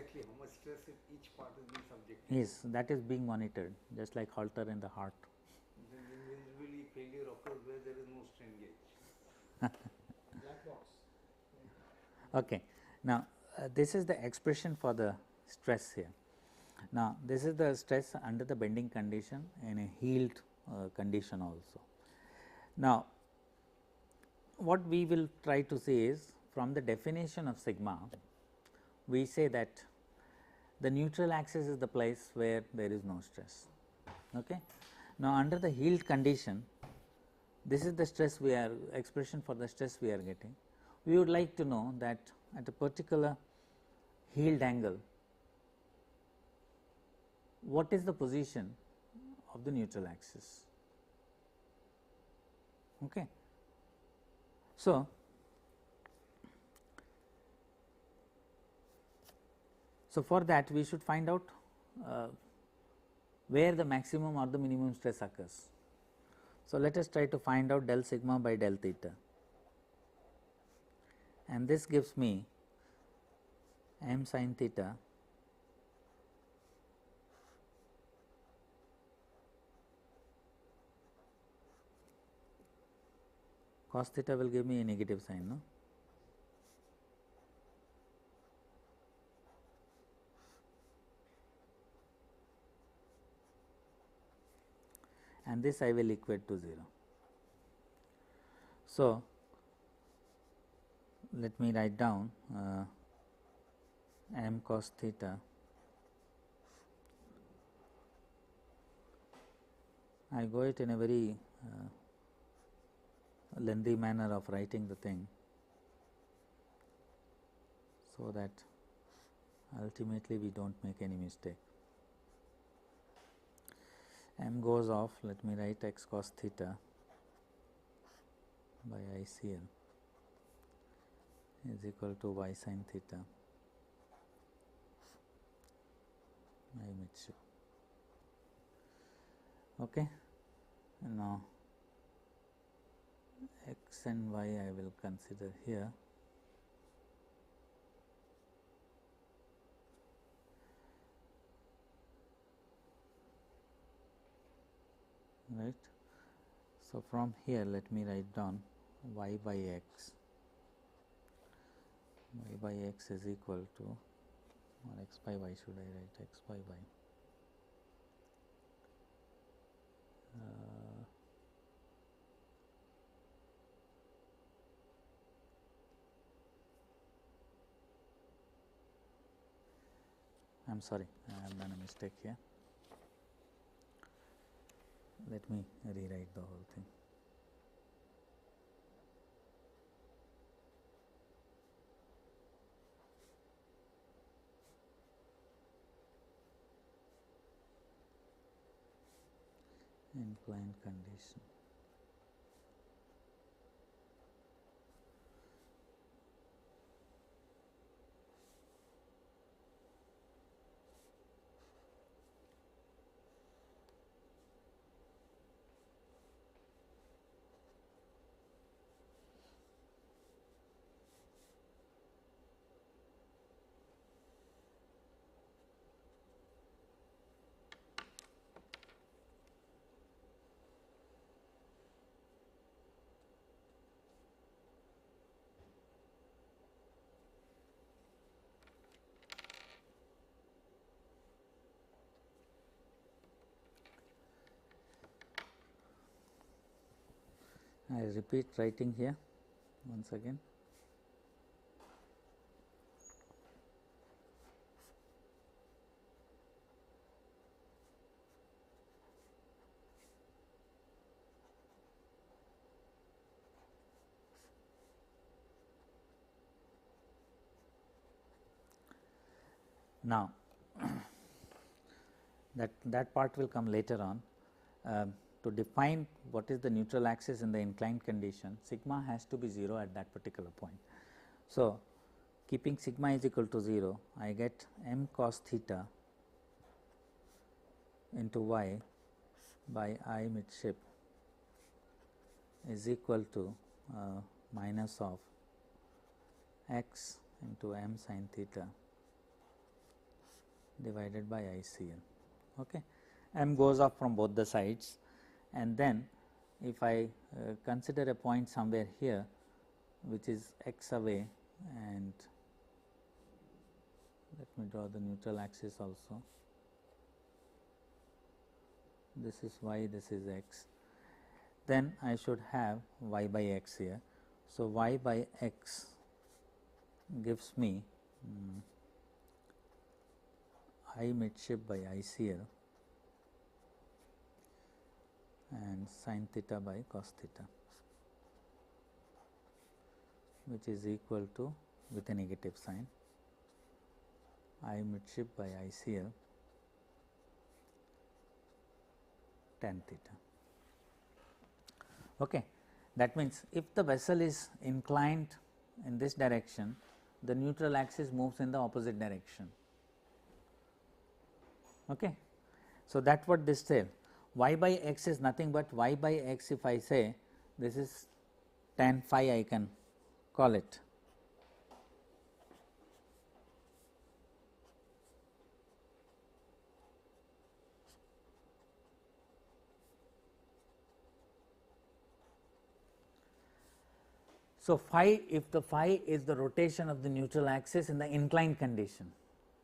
exactly how much stress each part is being subjected? Yes, that is being monitored, just like halter in the heart. Then invariably failure occurs where there is no strain gauge. Black box. Okay. Now, this is the expression for the stress here. Now, this is the stress under the bending condition in a healed condition also. Now, what we will try to say is, from the definition of sigma, we say that the neutral axis is the place where there is no stress. Okay. Now, under the healed condition, this is the stress we are expression for the stress we are getting. We would like to know that at a particular healed angle, what is the position of the neutral axis. Okay. So, for that we should find out where the maximum or the minimum stress occurs. So, let us try to find out del sigma by del theta, and this gives me m sin theta cos theta will give me a negative sign, no? And this I will equate to 0. So, let me write down m cos theta. I go it in a very lengthy manner of writing the thing, so that ultimately we do not make any mistake. M goes off, let me write x cos theta by ICL is equal to y sin theta I midship. Okay. Now, x and y I will consider here. Right. So, from here let me write down y by x. Y by x is equal to, or x by y, should I write x by y? I am sorry, I have done a mistake here. Let me rewrite the whole thing. Inclined condition. I repeat writing here once again. Now, that part will come later on. To define what is the neutral axis in the inclined condition, sigma has to be 0 at that particular point. So, keeping sigma is equal to 0, I get m cos theta into y by I midship is equal to minus of x into m sin theta divided by ICL. Okay. M goes off from both the sides, and then if I consider a point somewhere here which is x away, and let me draw the neutral axis also. This is y, this is x. Then I should have y by x here. So, y by x gives me I midship by ICL and sin theta by cos theta, which is equal to, with a negative sign, I midship by ICL tan theta. Okay. That means, if the vessel is inclined in this direction, the neutral axis moves in the opposite direction. Okay. So, that is what this says. Y by x is nothing but y by x, if I say this is tan phi, I can call it. So, phi, if the phi is the rotation of the neutral axis in the inclined condition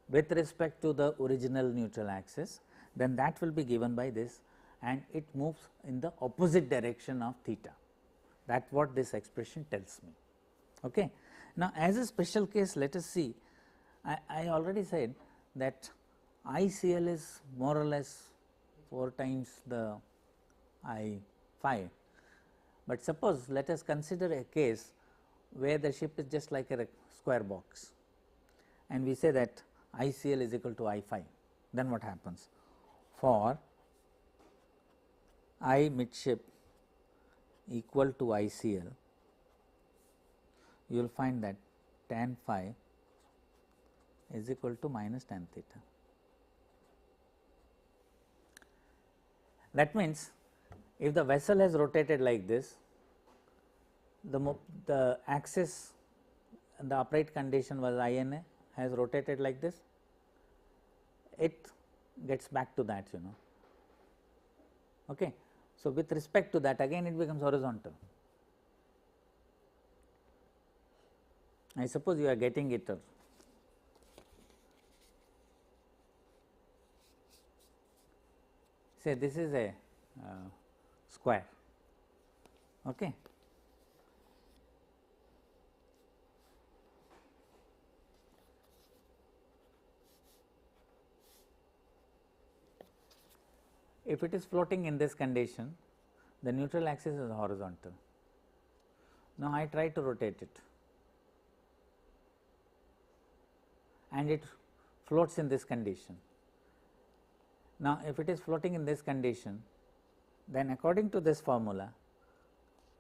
with respect to the original neutral axis, then that will be given by this, and it moves in the opposite direction of theta. That is what this expression tells me. Okay. Now, as a special case, let us see, I already said that ICL is more or less 4 times the I phi. But suppose let us consider a case where the ship is just like a square box, and we say that ICL is equal to I phi. Then what happens? For I midship equal to ICL, you will find that tan phi is equal to minus tan theta. That means, if the vessel has rotated like this, the axis, the upright condition was INA, has rotated like this, it gets back to that, you know. Okay. So, with respect to that, again it becomes horizontal. I suppose you are getting it. Say this is a square. Okay. If it is floating in this condition, the neutral axis is horizontal. Now, I try to rotate it, and it floats in this condition. Now, if it is floating in this condition, then according to this formula,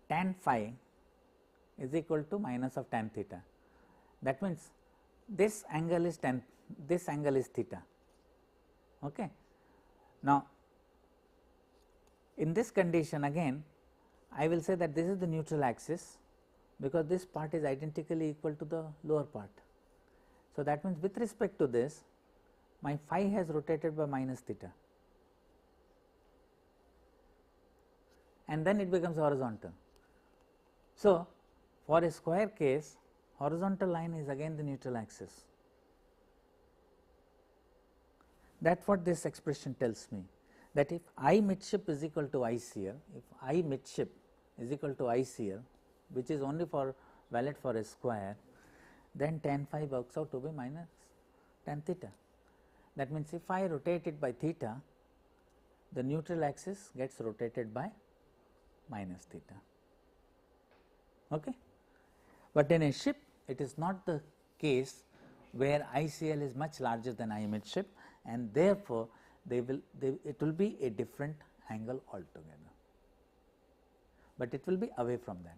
tan phi is equal to minus of tan theta. That means, this angle is this angle is theta. Okay. Now, in this condition again, I will say that this is the neutral axis, because this part is identically equal to the lower part. So, that means with respect to this, my phi has rotated by minus theta, and then it becomes horizontal. So, for a square case, horizontal line is again the neutral axis. That is what this expression tells me, that if I midship is equal to ICL, if I midship is equal to ICL, which is only for valid for a square, then tan phi works out to be minus tan theta. That means, if I rotate it by theta, the neutral axis gets rotated by minus theta. Okay. But in a ship, it is not the case where ICL is much larger than I midship, and therefore, it will be a different angle altogether, but it will be away from that.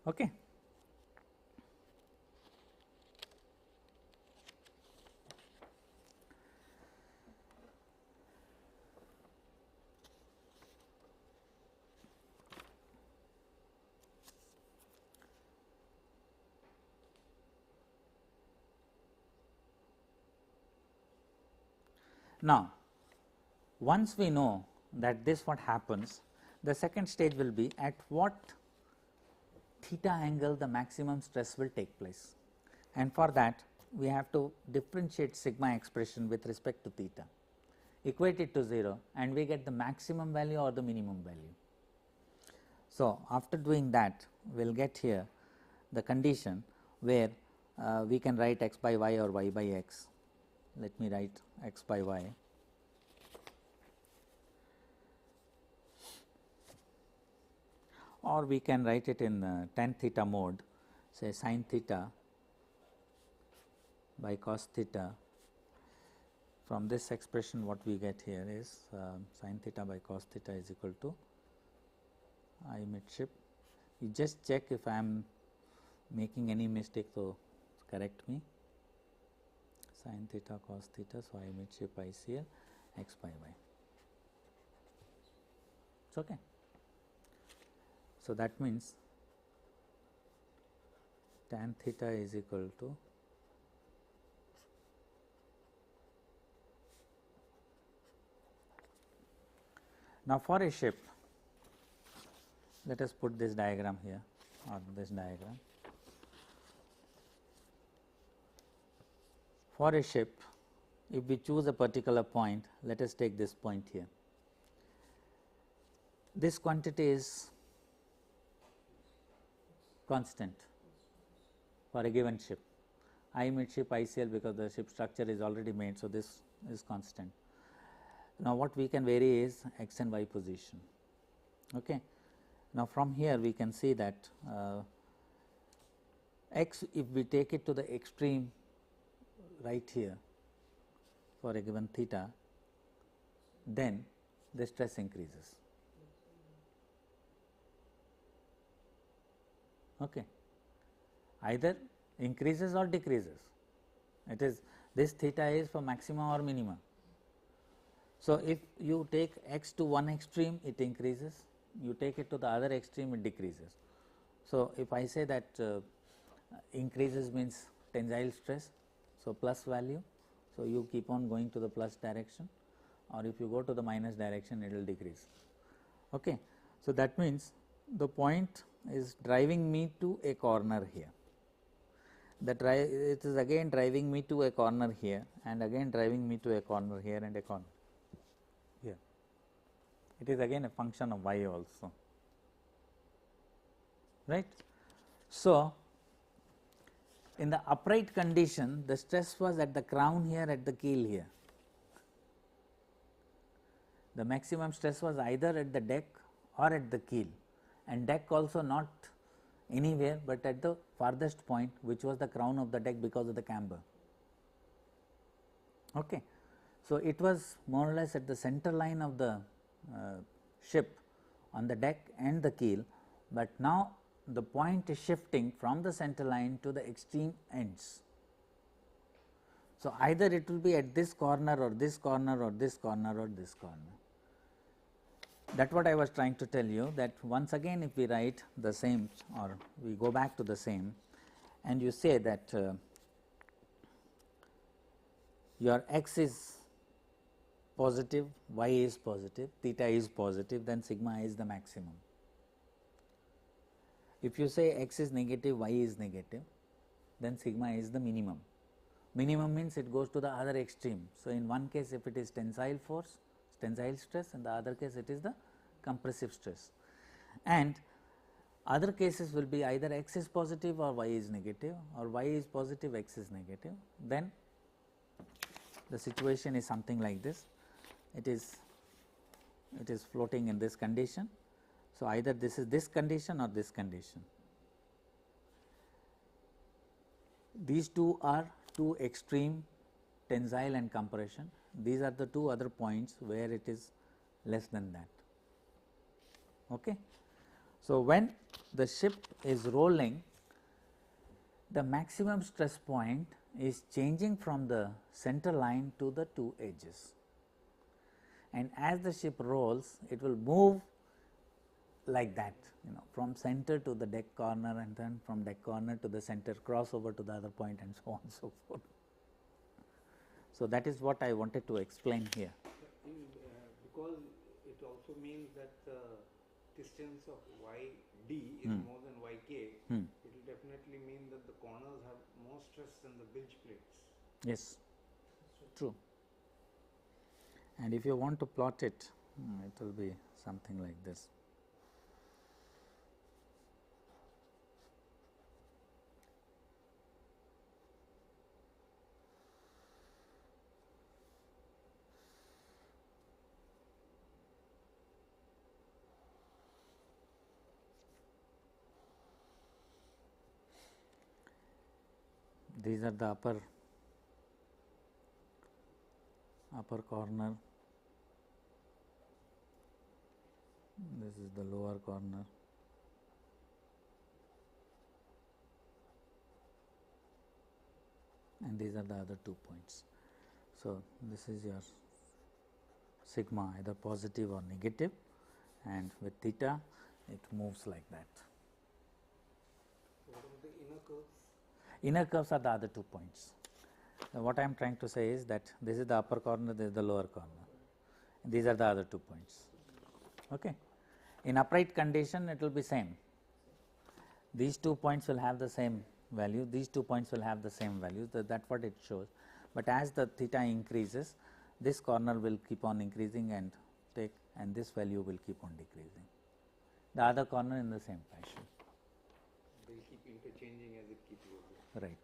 Okay. Now, once we know that this what happens, the second stage will be at what theta angle the maximum stress will take place, and for that we have to differentiate sigma expression with respect to theta, equate it to 0, and we get the maximum value or the minimum value. So, after doing that we will get here the condition where we can write x by y or y by x. Let me write x by y. Or we can write it in tan theta mode, say sin theta by cos theta. From this expression what we get here is sin theta by cos theta is equal to I midship. You just check if I am making any mistake, so correct me. Sin theta cos theta, so I midship ICL x by y. It's okay. So, that means tan theta is equal to now for a ship, let us put this diagram here or this diagram. For a ship, if we choose a particular point, let us take this point here. This quantity is constant for a given ship. I midship ICL because the ship structure is already made, so this is constant. Now, what we can vary is x and y position. Okay. Now, from here we can see that x, if we take it to the extreme right here for a given theta, then the stress increases. Okay. Either increases or decreases. It is this theta is for maximum or minimum. So, if you take x to one extreme, it increases, you take it to the other extreme, it decreases. So, if I say that increases means tensile stress, so plus value, so you keep on going to the plus direction, or if you go to the minus direction, it will decrease. Okay. So, that means the point is driving me to a corner here. It is again driving me to a corner here, and again driving me to a corner here and a corner here. It is again a function of y also, right. So, in the upright condition, the stress was at the crown here, at the keel here. The maximum stress was either at the deck or at the keel, and deck also not anywhere, but at the farthest point, which was the crown of the deck because of the camber. Okay. So, it was more or less at the center line of the ship on the deck and the keel, but now the point is shifting from the center line to the extreme ends. So, either it will be at this corner or this corner or this corner or this corner. That what I was trying to tell you, that once again if we write the same or we go back to the same, and you say that your x is positive, y is positive, theta is positive, then sigma is the maximum. If you say x is negative, y is negative, then sigma is the minimum. Minimum means it goes to the other extreme. So, in one case if it is tensile force, tensile stress, in the other case it is the compressive stress, and other cases will be either x is positive or y is negative, or y is positive, x is negative. Then the situation is something like this. It is floating in this condition. So, either this is this condition or this condition. These two are two extreme, tensile and compression. These are the two other points where it is less than that. Okay. So, when the ship is rolling, the maximum stress point is changing from the center line to the two edges, and as the ship rolls, it will move like that, from center to the deck corner, and then from deck corner to the center, cross over to the other point, and so on and so forth. So, that is what I wanted to explain here. Because it also means that the distance of YD is more than YK, it will definitely mean that the corners have more stress than the bilge plates. Yes, true. And if you want to plot it, it will be something like this. These are the upper corner, this is the lower corner, and these are the other 2 points. So, this is your sigma either positive or negative, and with theta it moves like that. What about the inner curves? Inner curves are the other 2 points. What I am trying to say is that this is the upper corner, this is the lower corner, these are the other 2 points. Okay. In upright condition it will be same, these 2 points will have the same value, these 2 points will have the same value, that is what it shows. But as the theta increases, this corner will keep on increasing and this value will keep on decreasing, the other corner in the same fashion. They will keep interchanging as it keeps going. Right.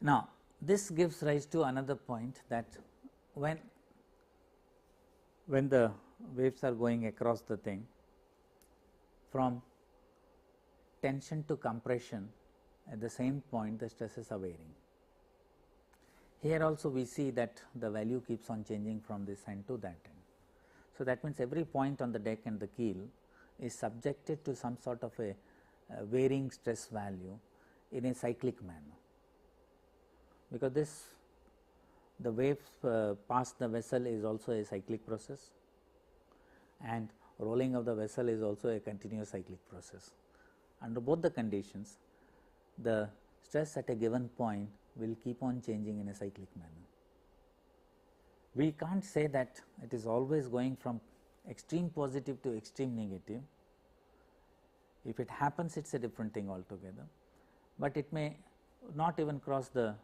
Now, this gives rise to another point, that when the waves are going across the thing, from tension to compression, at the same point the stresses are varying. Here also we see that the value keeps on changing from this end to that end. So, that means every point on the deck and the keel is subjected to some sort of a varying stress value in a cyclic manner, because the waves past the vessel is also a cyclic process, and rolling of the vessel is also a continuous cyclic process. Under both the conditions, the stress at a given point will keep on changing in a cyclic manner. We can't say that it is always going from extreme positive to extreme negative. If it happens, it is a different thing altogether, but it may not even cross the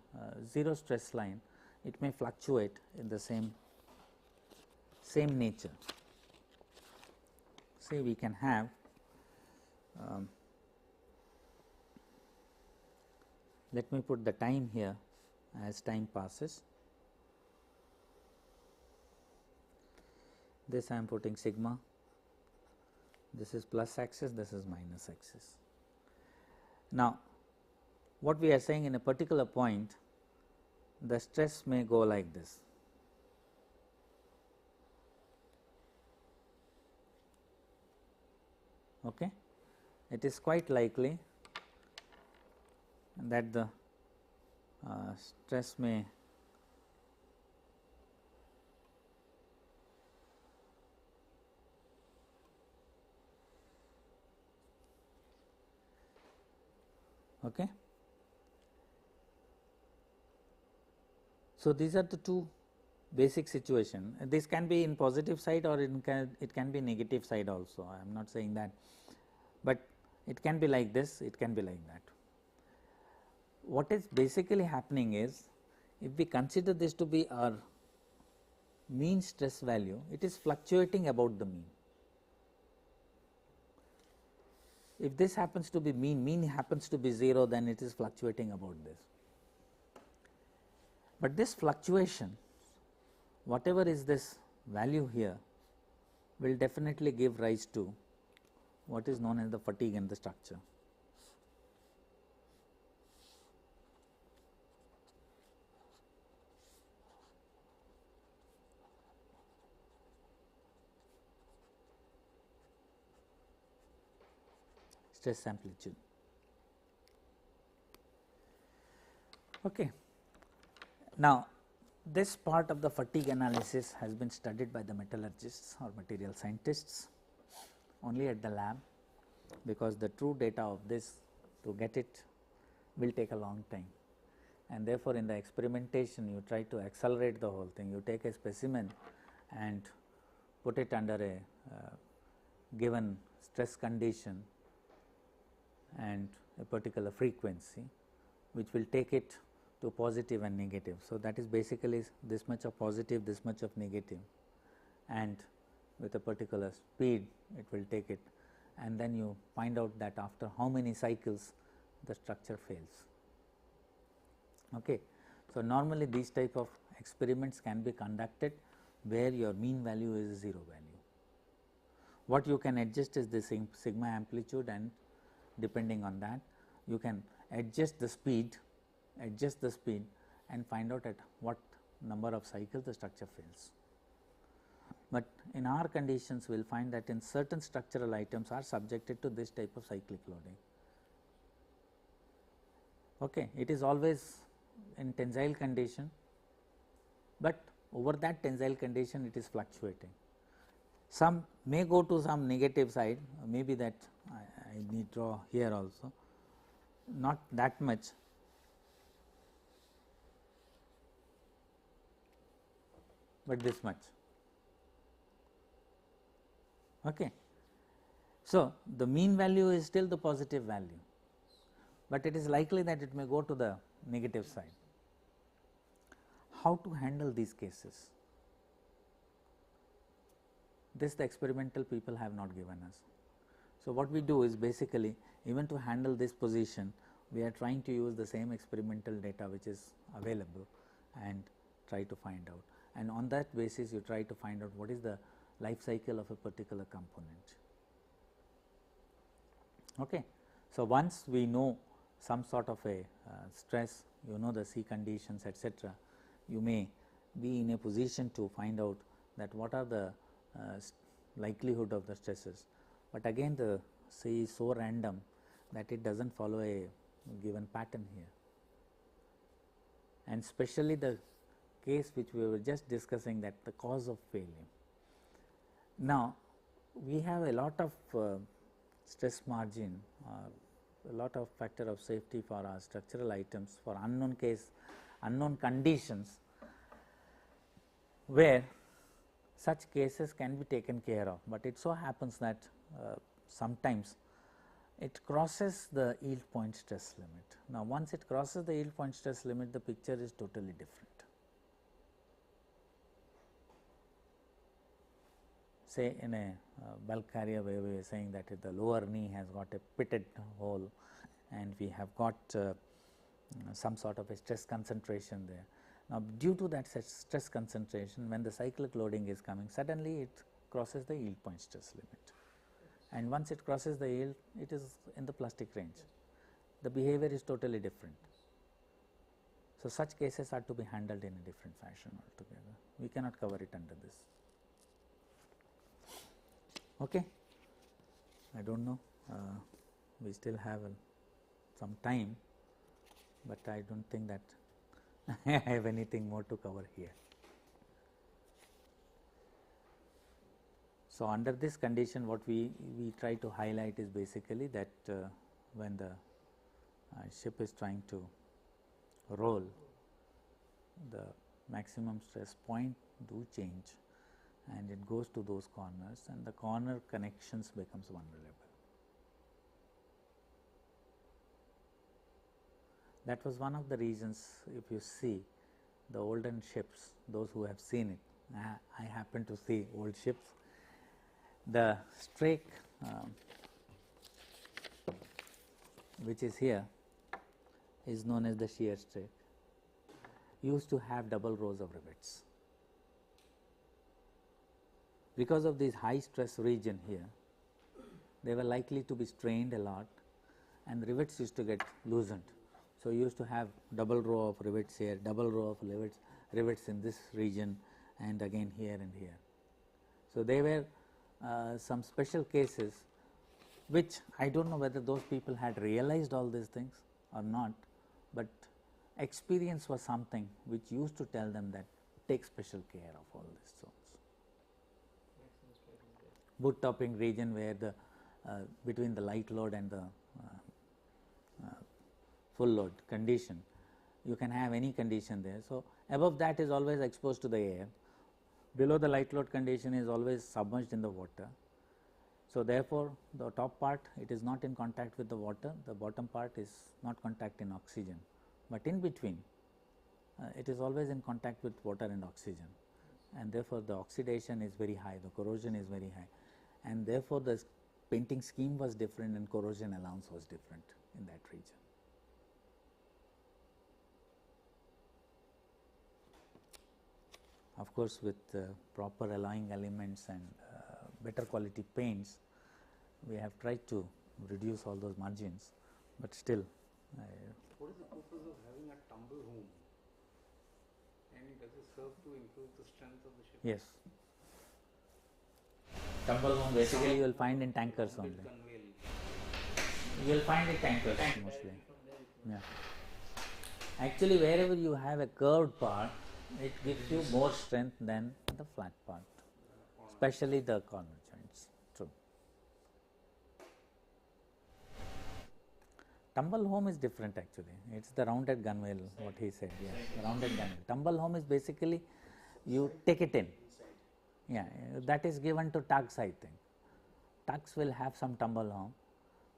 zero stress line, it may fluctuate in the same nature. Say we can have let me put the time here as time passes. This I am putting sigma, this is plus axis, this is minus axis. Now, what we are saying, in a particular point the stress may go like this. Okay. It is quite likely that the stress may okay. So, these are the two basic situation. This can be in positive side or it can be negative side also, I am not saying that, but it can be like this, it can be like that. What is basically happening is, if we consider this to be our mean stress value, it is fluctuating about the mean. If this happens to be mean happens to be 0, then it is fluctuating about this. But this fluctuation, whatever is this value here, will definitely give rise to what is known as the fatigue in the structure. Stress amplitude. Okay. Now, this part of the fatigue analysis has been studied by the metallurgists or material scientists only at the lab, because the true data of this, to get it will take a long time, and therefore, in the experimentation you try to accelerate the whole thing. You take a specimen and put it under a given stress condition and a particular frequency, which will take it to positive and negative. So, that is basically this much of positive, this much of negative, and with a particular speed it will take it, and then you find out that after how many cycles the structure fails. Okay. So, normally these type of experiments can be conducted where your mean value is 0 value. What you can adjust is the sigma amplitude, and depending on that you can adjust the speed and find out at what number of cycles the structure fails. But in our conditions we will find that in certain structural items are subjected to this type of cyclic loading. Okay. It is always in tensile condition, but over that tensile condition it is fluctuating. Some may go to some negative side, maybe that I need draw here also, not that much. But this much. Okay. So, the mean value is still the positive value, but it is likely that it may go to the negative side. How to handle these cases? This the experimental people have not given us. So, what we do is basically, even to handle this position, we are trying to use the same experimental data which is available and try to find out, and on that basis you try to find out what is the life cycle of a particular component. Okay. So, once we know some sort of a stress, you know the C conditions, etc., you may be in a position to find out that what are the likelihood of the stresses, but again the C is so random that it does not follow a given pattern here, and especially the case which we were just discussing, that the cause of failure. Now, we have a lot of stress margin, a lot of factor of safety for our structural items for unknown conditions, where such cases can be taken care of, but it so happens that sometimes it crosses the yield point stress limit. Now, once it crosses the yield point stress limit, the picture is totally different. Say in a bulk carrier where we are saying that the lower knee has got a pitted hole and we have got some sort of a stress concentration there. Now, due to that stress concentration, when the cyclic loading is coming, suddenly it crosses the yield point stress limit, and once it crosses the yield, it is in the plastic range. The behavior is totally different. So, such cases are to be handled in a different fashion altogether. We cannot cover it under this. Okay. I do not know, we still have some time, but I do not think that I have anything more to cover here. So, under this condition, what we try to highlight is basically that when the ship is trying to roll, the maximum stress point do change, and it goes to those corners, and the corner connections becomes vulnerable. That was one of the reasons, if you see the olden ships, those who have seen it, I happen to see old ships, the strake which is here is known as the shear strake, used to have double rows of rivets. Because of this high stress region here, they were likely to be strained a lot, and rivets used to get loosened. So, you used to have double row of rivets here, double row of rivets in this region, and again here and here. So, there were some special cases which I do not know whether those people had realized all these things or not, but experience was something which used to tell them that take special care of all these zones. Boot topping region where the between the light load and the full load condition, you can have any condition there. So, above that is always exposed to the air, below the light load condition is always submerged in the water. So, therefore, the top part it is not in contact with the water, the bottom part is not contact in oxygen, but in between it is always in contact with water and oxygen, and therefore, the oxidation is very high, the corrosion is very high, and therefore, the painting scheme was different and corrosion allowance was different in that region. Of course, with proper alloying elements and better quality paints, we have tried to reduce all those margins, but still. What is the purpose of having a tumble home? And does it serve to improve the strength of the ship? Yes. Tumble home basically you will find in tankers only. You will find in tankers mostly. Yeah. Actually, wherever you have a curved part, it gives you more strength than the flat part, especially the corner joints. True. Tumble home is different actually. It's the rounded gunwale, what he said. Yes, rounded gunwale. Tumble home is basically you take it in. Yeah, that is given to tugs, I think. Tugs will have some tumble home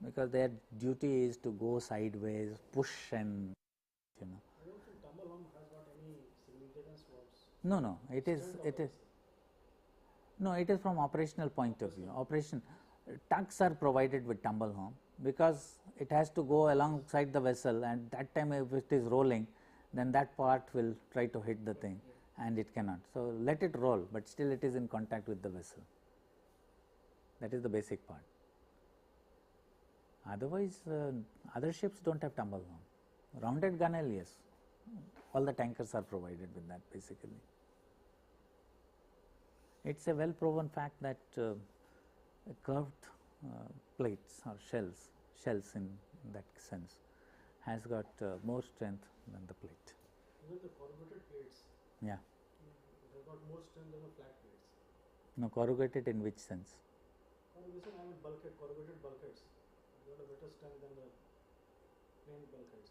because their duty is to go sideways, push, and you know. I don't think tumble home has got any significance towards. No, it is. No, it is from operational point of view. Tugs are provided with tumble home because it has to go alongside the vessel, and that time if it is rolling, then that part will try to hit the thing, and it cannot. So let it roll, but still it is in contact with the vessel. That is the basic part. Otherwise, other ships don't have tumble home. Rounded gunwale, yes. All the tankers are provided with that basically. It's a well proven fact that curved plates or shells in that sense has got more strength than the plate. Even the corrugated plates, Yeah. they have got more strength than the flat plates. No, corrugated in which sense? Corrugation, I mean corrugated bulkheads. They have a better strength than the plain bulkheads.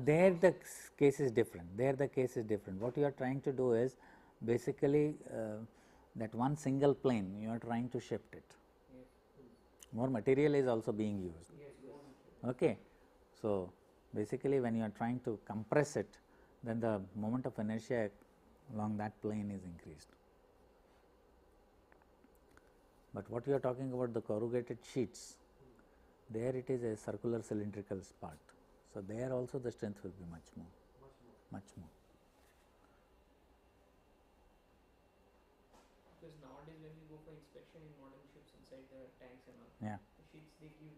There the case is different. What you are trying to do is basically that one single plane you are trying to shift it. Yes. More material is also being used. Yes. Okay. So, basically when you are trying to compress it, then the moment of inertia along that plane is increased. But what you are talking about, the corrugated sheets, there it is a circular cylindrical part. So, there also the strength will be much more. Because nowadays when we go for inspection in modern ships inside the tanks and all, Yeah. the sheets they give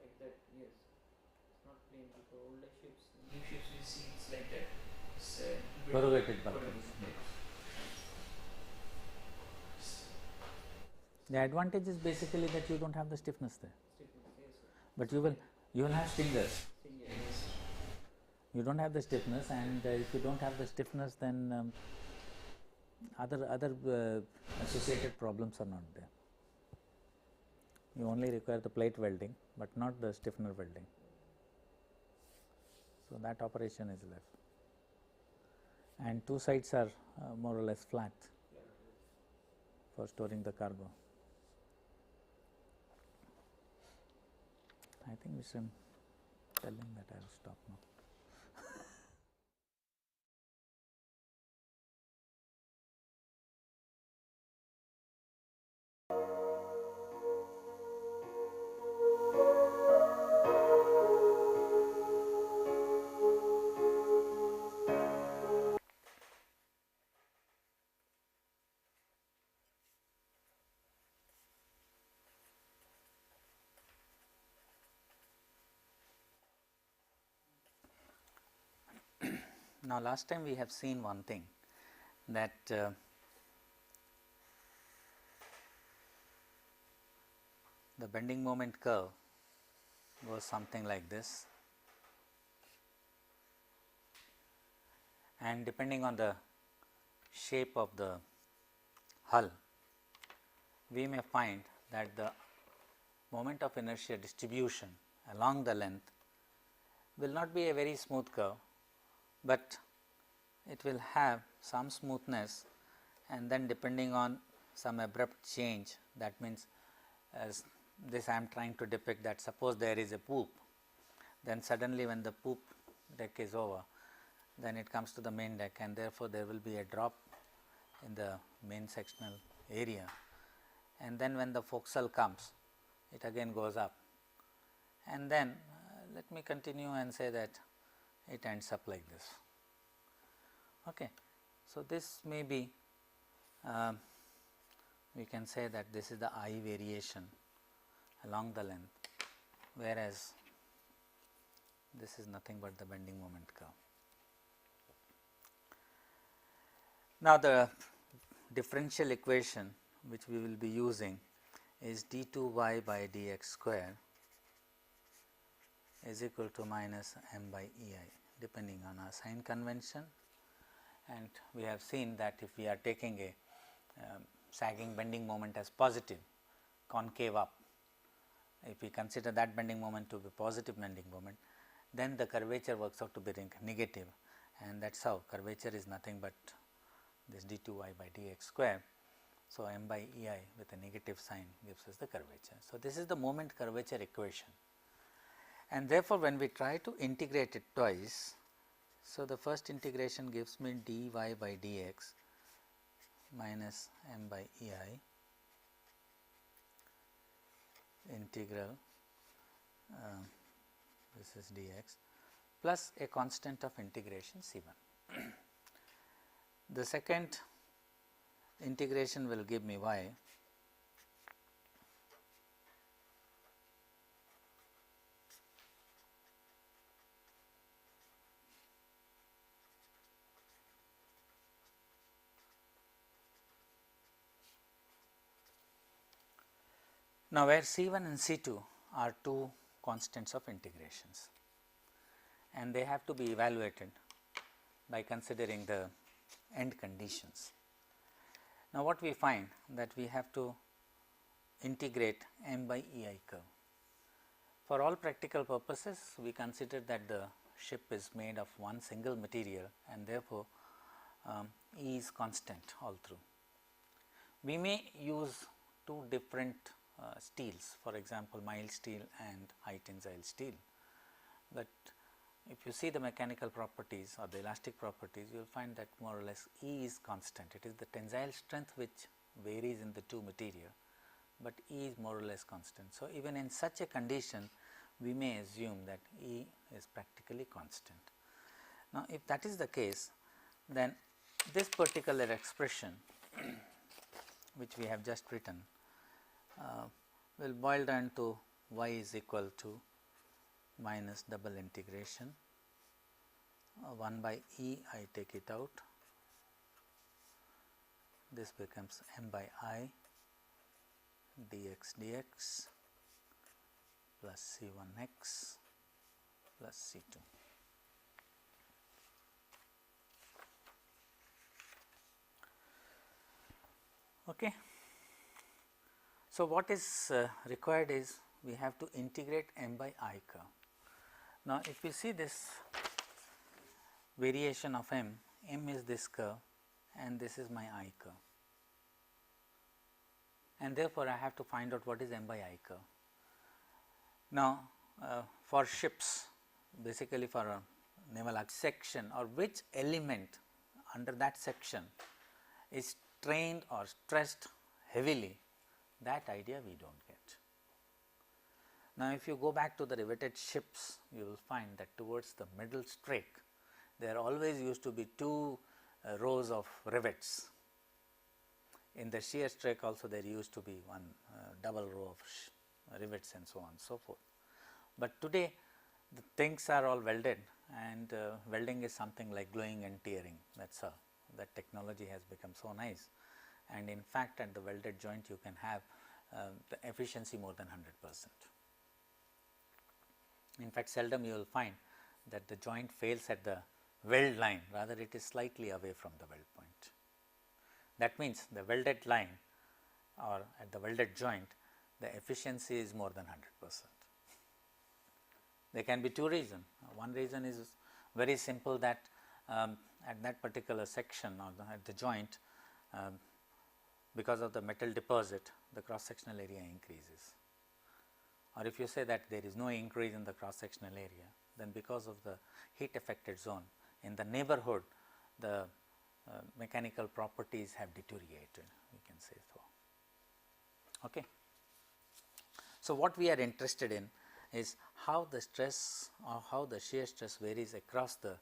like that, yes. It's not plain. For older ships, new ships we see it's like that. It's Corrugated bulkheads. The advantage is basically that you don't have the stiffness there, stiffness, yes, sir. but you will have stingers. Yes. You don't have the stiffness, and if you don't have the stiffness, then other associated problems are not there. You only require the plate welding, but not the stiffener welding. So that operation is left, and two sides are more or less flat for storing the cargo. I think we should tell him that I will stop now. Now, last time we have seen one thing, that the bending moment curve goes something like this, and depending on the shape of the hull, we may find that the moment of inertia distribution along the length will not be a very smooth curve, but it will have some smoothness, and then depending on some abrupt change, that means as this I am trying to depict that suppose there is a poop, then suddenly when the poop deck is over, then it comes to the main deck, and therefore, there will be a drop in the main sectional area, and then when the forecastle comes, it again goes up, and then let me continue and say that it ends up like this. Okay. So, this may be we can say that this is the I variation along the length, whereas this is nothing but the bending moment curve. Now, the differential equation which we will be using is d2y by dx square is equal to minus m by ei, depending on our sign convention, and we have seen that if we are taking a sagging bending moment as positive, concave up, if we consider that bending moment to be positive bending moment, then the curvature works out to be negative, and that is how curvature is nothing but this d2y by dx square. So, m by ei with a negative sign gives us the curvature. So, this is the moment curvature equation, and therefore, when we try to integrate it twice, so the first integration gives me dy by dx minus m by ei integral this is dx plus a constant of integration C1. The second integration will give me y now, where C1 and C2 are two constants of integrations, and they have to be evaluated by considering the end conditions. Now, what we find that we have to integrate m by ei curve. For all practical purposes, we consider that the ship is made of one single material, and therefore, E is constant all through. We may use two different steels, for example, mild steel and high tensile steel, but if you see the mechanical properties or the elastic properties, you will find that more or less E is constant. It is the tensile strength which varies in the two material, but E is more or less constant. So, even in such a condition, we may assume that E is practically constant. Now, if that is the case, then this particular expression which we have just written will boil down to y is equal to minus double integration 1 by E, I take it out, this becomes m by I dx plus C1x plus C2. Okay. So, what is required is we have to integrate m by I curve. Now, if you see this variation of m is this curve and this is my I curve, and therefore, I have to find out what is m by I curve. Now, for ships, basically for a naval section, or which element under that section is strained or stressed heavily, that idea we do not get. Now, if you go back to the riveted ships, you will find that towards the middle strake, there always used to be two rows of rivets. In the shear strake also there used to be one double row of rivets and so on and so forth. But today the things are all welded, and welding is something like gluing and tearing, that is all. That technology has become so nice, and in fact at the welded joint you can have the efficiency more than 100%. In fact, seldom you will find that the joint fails at the weld line, rather it is slightly away from the weld point. That means the welded line or at the welded joint, the efficiency is more than 100%. There can be two reasons. One reason is very simple, that at that particular section or at the joint, because of the metal deposit, the cross sectional area increases. Or if you say that there is no increase in the cross sectional area, then because of the heat affected zone in the neighborhood, the mechanical properties have deteriorated, we can say so. Okay. So, what we are interested in is how the stress or how the shear stress varies across the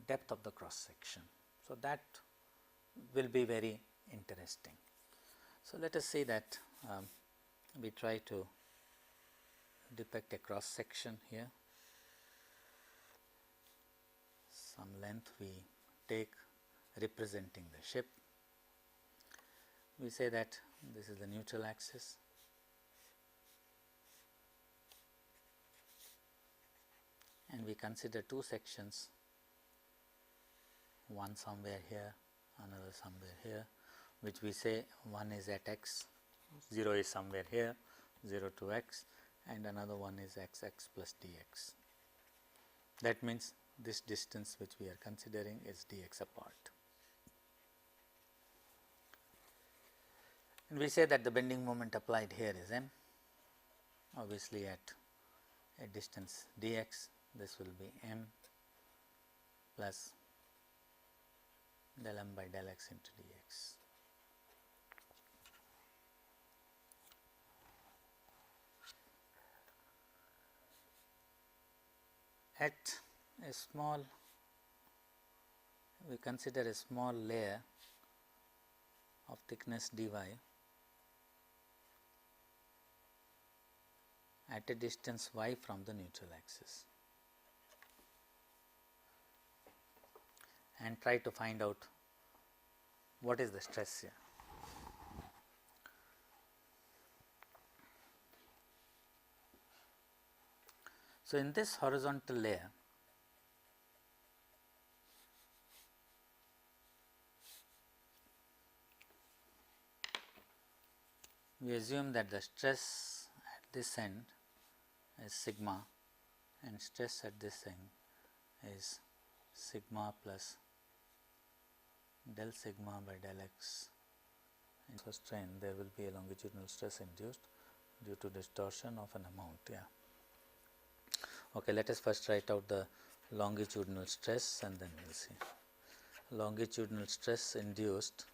depth of the cross section. So, that will be very interesting. So, let us say that we try to depict a cross section here. Some length we take representing the ship. We say that this is the neutral axis. And we consider two sections, one somewhere here, another somewhere here, which we say one is at x, 0 is somewhere here, 0 to x, and another one is x plus dx. That means this distance which we are considering is dx apart. And we say that the bending moment applied here is m, obviously at a distance dx. This will be m plus del m by del x into dx. At a small, we consider a small layer of thickness dy at a distance y from the neutral axis, and try to find out what is the stress here. So, in this horizontal layer, we assume that the stress at this end is sigma and stress at this end is sigma plus del sigma by del x. In for strain, there will be a longitudinal stress induced due to distortion of an amount. Yeah. Okay, let us first write out the longitudinal stress and then we will see. Longitudinal stress induced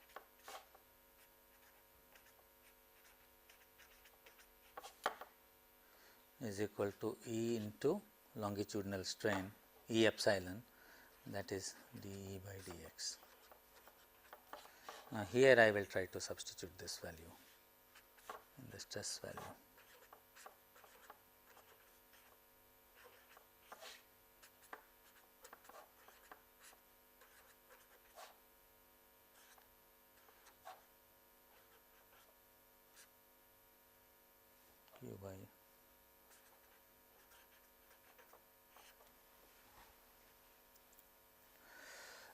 is equal to E into longitudinal strain E epsilon, that is dE by dx. Now, here I will try to substitute this value in the stress value. Q by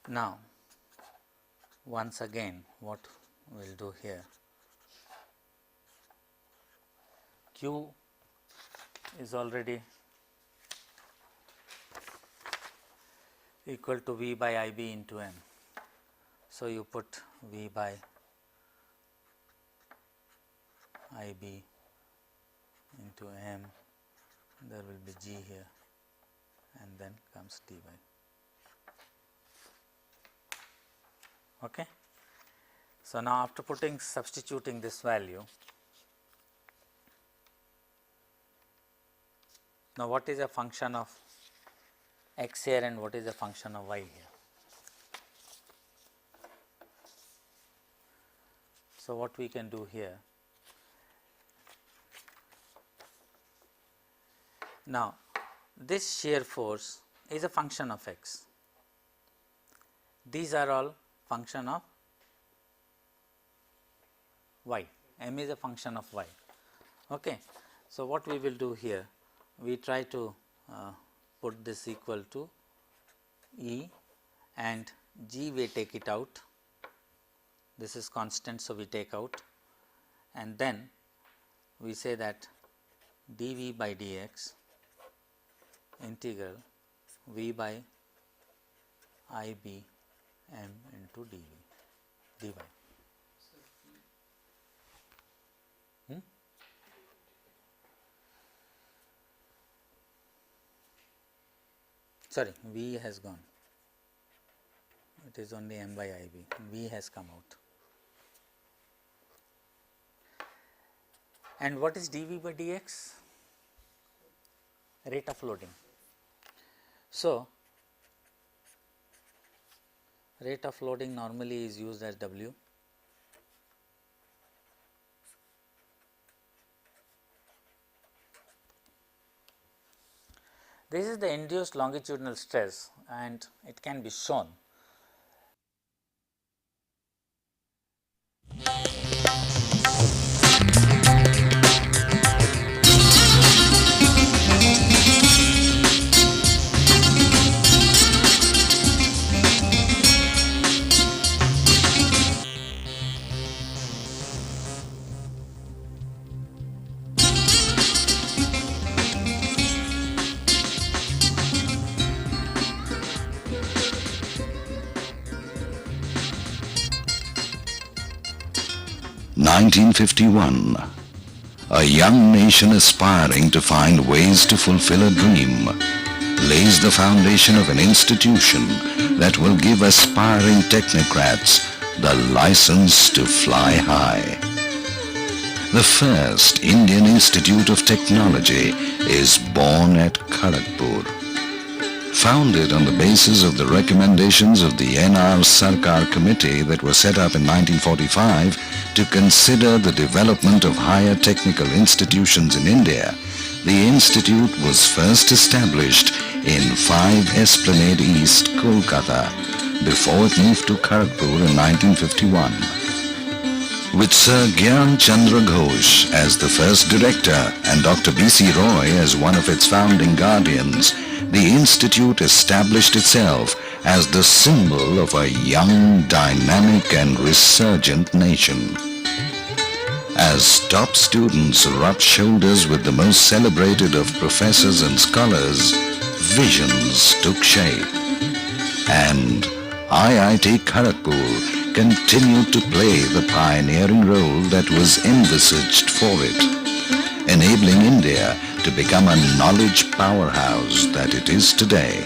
now, once again what we will do here, Q is already equal to V by IB into M. So, you put V by IB into M, there will be G here and then comes dy. Okay. So, now after substituting this value, now what is a function of x here and what is a function of y here? So, what we can do here, now this shear force is a function of x, these are all function of y, m is a function of y. Okay. So, what we will do here, we try to put this equal to E and G, we take it out, this is constant. So, we take out and then we say that dV by dx integral V by IB m into dy. Sorry, V has gone. It is only m by IB. V has come out. And what is dV by dx? Rate of loading. So, rate of loading normally is used as W. This is the induced longitudinal stress and it can be shown. (1951). A young nation aspiring to find ways to fulfill a dream lays the foundation of an institution that will give aspiring technocrats the license to fly high. The first Indian Institute of Technology is born at Kharagpur. Founded on the basis of the recommendations of the NR Sarkar Committee that was set up in 1945 to consider the development of higher technical institutions in India, the institute was first established in 5 Esplanade East, Kolkata, before it moved to Kharagpur in 1951. With Sir Gyan Chandra Ghosh as the first director and Dr. B.C. Roy as one of its founding guardians, the institute established itself as the symbol of a young, dynamic and resurgent nation. As top students rubbed shoulders with the most celebrated of professors and scholars, visions took shape. And IIT Kharagpur continued to play the pioneering role that was envisaged for it, enabling India to become a knowledge powerhouse that it is today.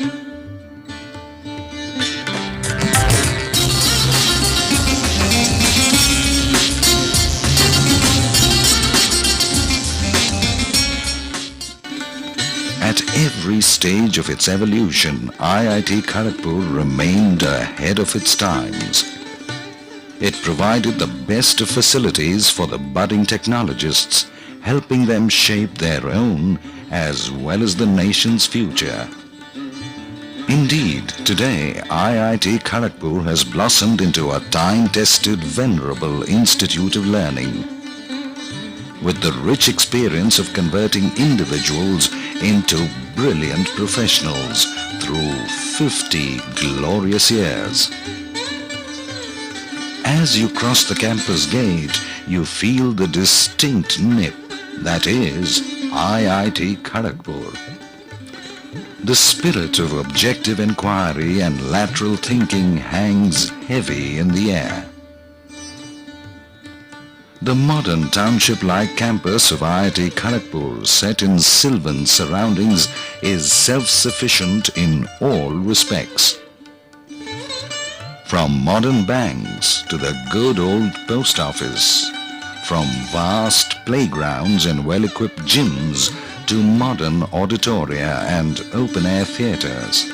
At every stage of its evolution, IIT Kharagpur remained ahead of its times. It provided the best of facilities for the budding technologists, helping them shape their own as well as the nation's future. Indeed, today IIT Kharagpur has blossomed into a time-tested, venerable institute of learning. With the rich experience of converting individuals into brilliant professionals through 50 glorious years. As you cross the campus gate, you feel the distinct nip that is IIT Kharagpur. The spirit of objective inquiry and lateral thinking hangs heavy in the air. The modern township-like campus of IIT Kharagpur, set in sylvan surroundings, is self-sufficient in all respects. From modern banks to the good old post office, from vast playgrounds and well-equipped gyms to modern auditoria and open-air theatres,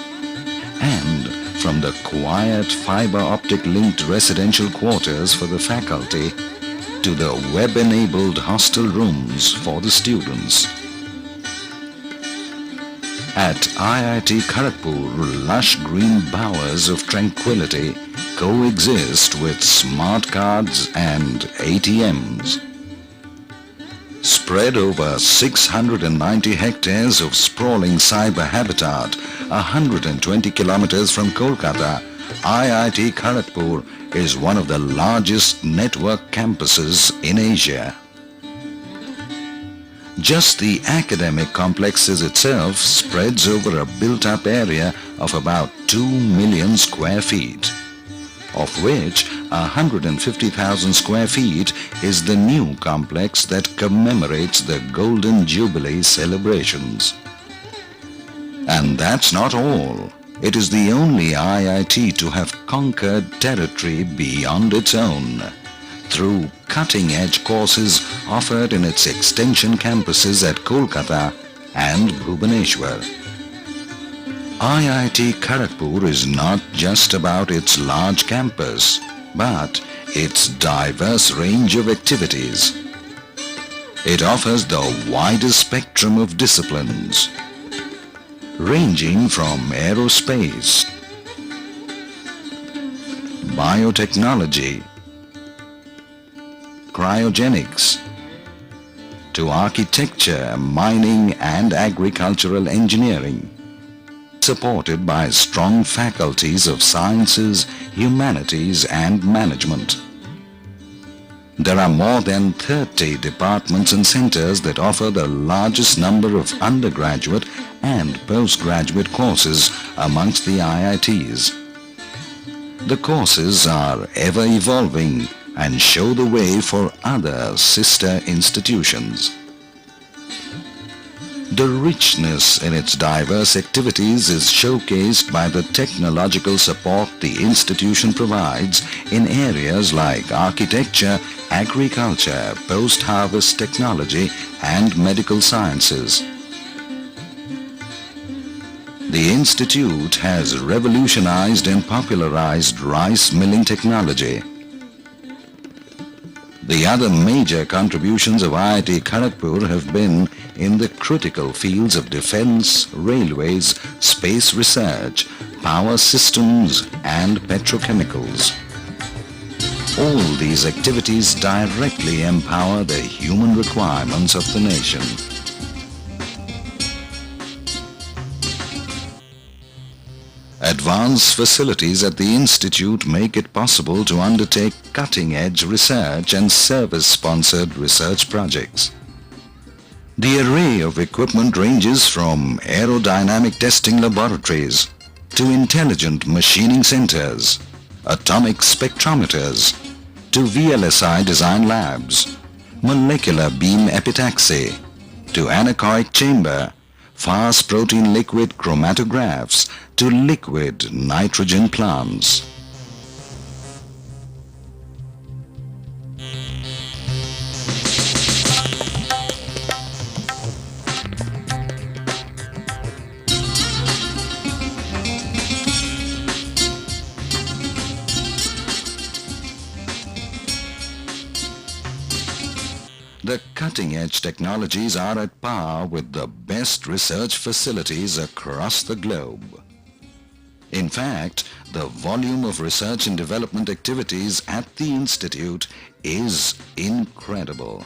and from the quiet fibre-optic linked residential quarters for the faculty to the web-enabled hostel rooms for the students. At IIT Kharagpur, lush green bowers of tranquility coexist with smart cards and ATMs. Spread over 690 hectares of sprawling cyber habitat, 120 kilometers from Kolkata, IIT Kharagpur is one of the largest network campuses in Asia. Just the academic complexes itself spreads over a built-up area of about 2 million square feet, of which 150,000 square feet is the new complex that commemorates the Golden Jubilee celebrations. And that's not all. It is the only IIT to have conquered territory beyond its own through cutting-edge courses offered in its extension campuses at Kolkata and Bhubaneswar. IIT Kharagpur is not just about its large campus, but its diverse range of activities. It offers the widest spectrum of disciplines, ranging from aerospace, biotechnology, cryogenics, to architecture, mining and agricultural engineering, supported by strong faculties of sciences, humanities and management. There are more than 30 departments and centers that offer the largest number of undergraduate and postgraduate courses amongst the IITs. The courses are ever evolving and show the way for other sister institutions. The richness in its diverse activities is showcased by the technological support the institution provides in areas like architecture, agriculture, post-harvest technology and medical sciences. The institute has revolutionized and popularized rice milling technology. The other major contributions of IIT Kharagpur have been in the critical fields of defense, railways, space research, power systems and petrochemicals. All these activities directly empower the human requirements of the nation. Advanced facilities at the institute make it possible to undertake cutting-edge research and service-sponsored research projects. The array of equipment ranges from aerodynamic testing laboratories to intelligent machining centers, atomic spectrometers, to VLSI design labs, molecular beam epitaxy, to anechoic chamber, fast protein liquid chromatographs, to liquid nitrogen plants. The cutting-edge technologies are at par with the best research facilities across the globe. In fact, the volume of research and development activities at the institute is incredible.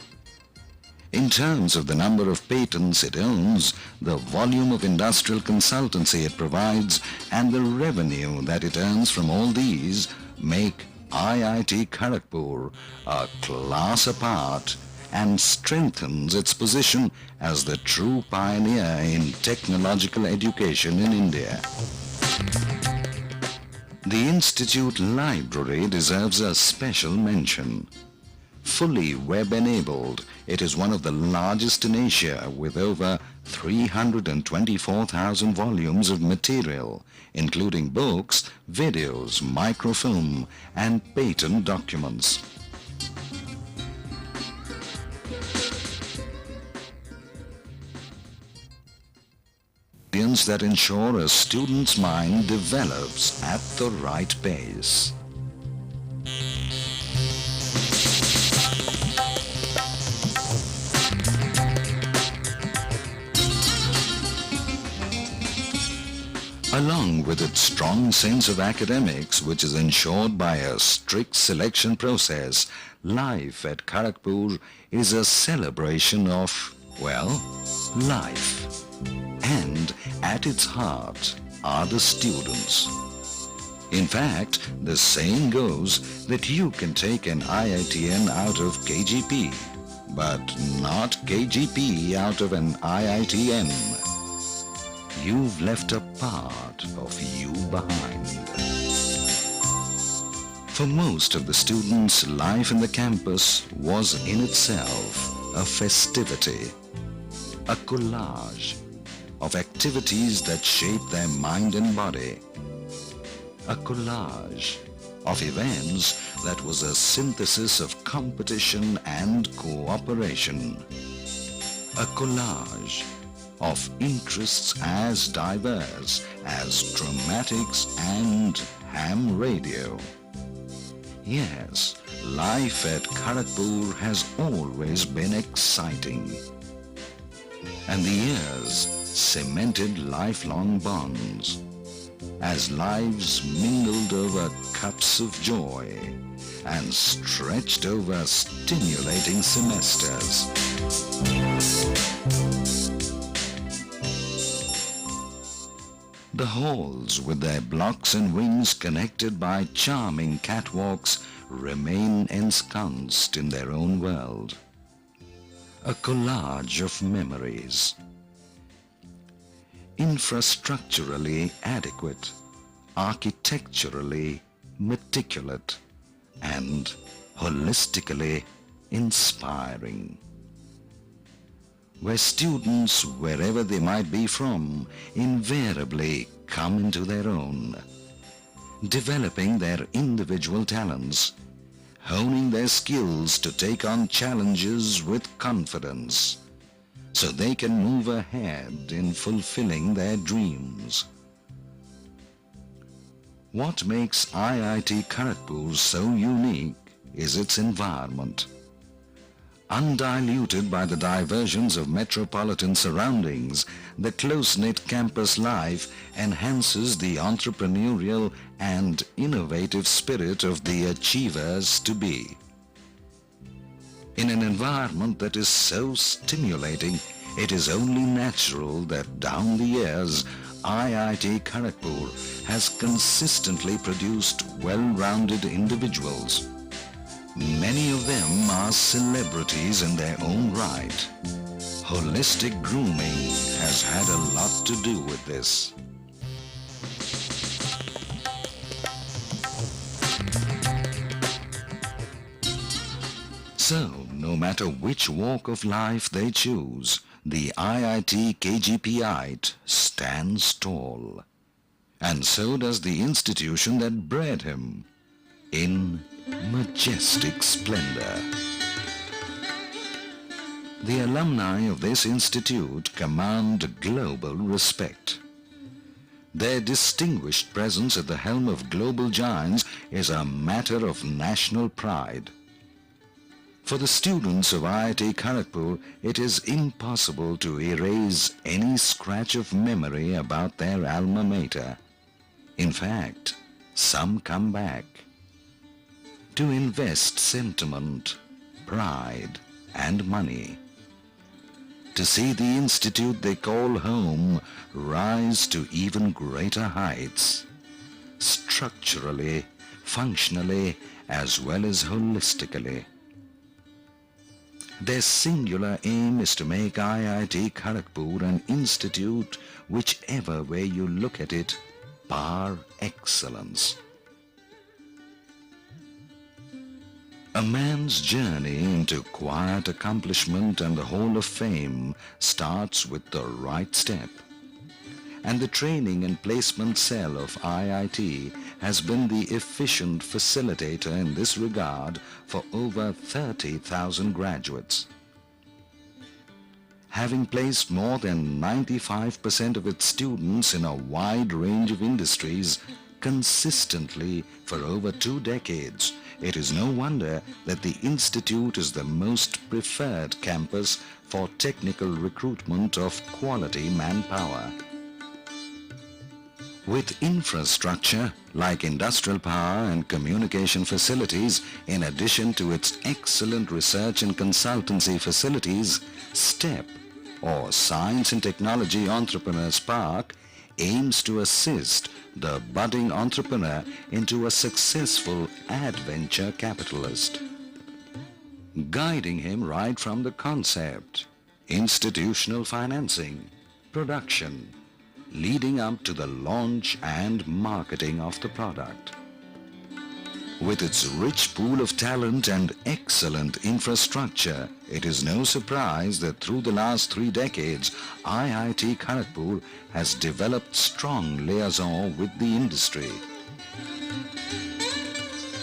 In terms of the number of patents it owns, the volume of industrial consultancy it provides, and the revenue that it earns from all these make IIT Kharagpur a class apart and strengthens its position as the true pioneer in technological education in India. The Institute Library deserves a special mention. Fully web-enabled, it is one of the largest in Asia with over 324,000 volumes of material, including books, videos, microfilm, and patent documents. That ensure a student's mind develops at the right pace. Along with its strong sense of academics, which is ensured by a strict selection process, life at Kharagpur is a celebration of, well, life. And at its heart are the students. In fact, the saying goes that you can take an IITian out of KGP, but not KGP out of an IITN. You've left a part of you behind. For most of the students, life in the campus was in itself a festivity, a collage of activities that shape their mind and body, a collage of events that was a synthesis of competition and cooperation, a collage of interests as diverse as dramatics and ham radio. Yes, life at Kharagpur has always been exciting, and the years cemented lifelong bonds as lives mingled over cups of joy and stretched over stimulating semesters. The halls with their blocks and wings connected by charming catwalks remain ensconced in their own world. A collage of memories. Infrastructurally adequate, architecturally meticulous, and holistically inspiring, where students, wherever they might be from, invariably come into their own, developing their individual talents, honing their skills to take on challenges with confidence, so they can move ahead in fulfilling their dreams. What makes IIT Kharagpur so unique is its environment. Undiluted by the diversions of metropolitan surroundings, the close-knit campus life enhances the entrepreneurial and innovative spirit of the achievers-to-be. In an environment that is so stimulating, it is only natural that down the years, IIT Kharagpur has consistently produced well-rounded individuals. Many of them are celebrities in their own right. Holistic grooming has had a lot to do with this. So, no matter which walk of life they choose, the IIT KGPite stands tall. And so does the institution that bred him, in majestic splendor. The alumni of this institute command global respect. Their distinguished presence at the helm of global giants is a matter of national pride. For the students of IIT Kharagpur, it is impossible to erase any scratch of memory about their alma mater. In fact, some come back to invest sentiment, pride, and money, to see the institute they call home rise to even greater heights, structurally, functionally, as well as holistically. Their singular aim is to make IIT Kharagpur an institute whichever way you look at it, par excellence. A man's journey into quiet accomplishment and the Hall of Fame starts with the right step. And the training and placement cell of IIT has been the efficient facilitator in this regard for over 30,000 graduates. Having placed more than 95% of its students in a wide range of industries consistently for over 2 decades, it is no wonder that the institute is the most preferred campus for technical recruitment of quality manpower. With infrastructure like industrial power and communication facilities, in addition to its excellent research and consultancy facilities, STEP, or Science and Technology Entrepreneurs Park, aims to assist the budding entrepreneur into a successful adventure capitalist. guiding him right from the concept, institutional financing, production, leading up to the launch and marketing of the product. With its rich pool of talent and excellent infrastructure, it is no surprise that through the last 3 decades, IIT Kharagpur has developed strong liaison with the industry.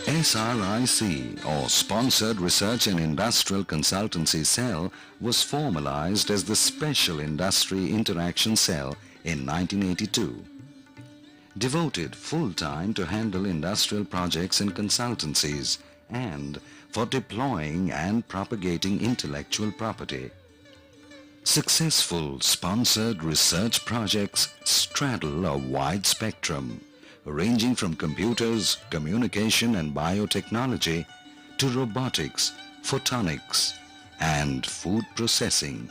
SRIC, or Sponsored Research and Industrial Consultancy Cell, was formalized as the Special Industry Interaction Cell in 1982. Devoted full-time to handle industrial projects and consultancies and for deploying and propagating intellectual property. Successful sponsored research projects straddle a wide spectrum, ranging from computers, communication and biotechnology to robotics, photonics and food processing.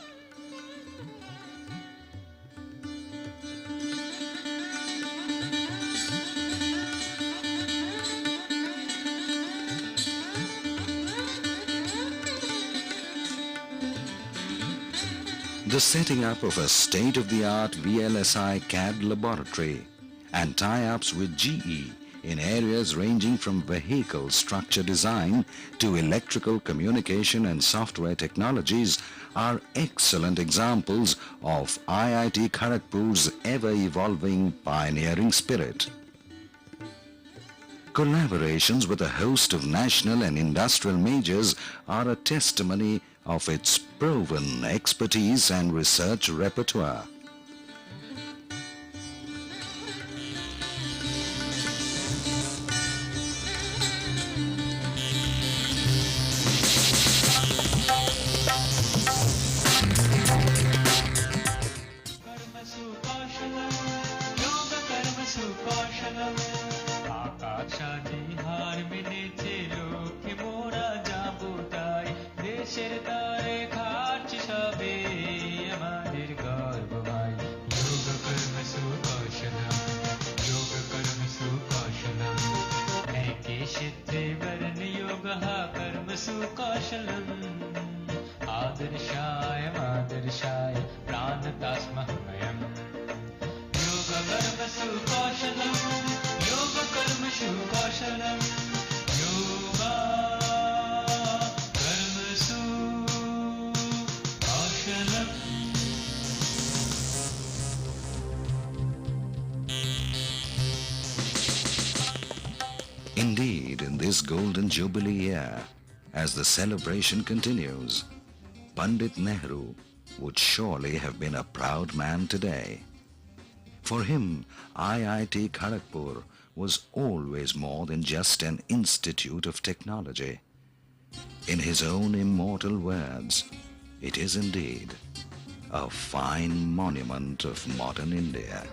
The setting up of a state-of-the-art VLSI CAD laboratory and tie-ups with GE in areas ranging from vehicle structure design to electrical communication and software technologies are excellent examples of IIT Kharagpur's ever-evolving pioneering spirit. Collaborations with a host of national and industrial majors are a testimony of its proven expertise and research repertoire. आदर्शाय प्राणदास्मह्वयम् योगकर्मसु कौशलम् योगकर्मसु कौशलम् योगकर्मसु कौशलम्. Indeed, in this golden jubilee year, as the celebration continues, Pandit Nehru would surely have been a proud man today. For him, IIT Kharagpur was always more than just an institute of technology. In his own immortal words, it is indeed a fine monument of modern India.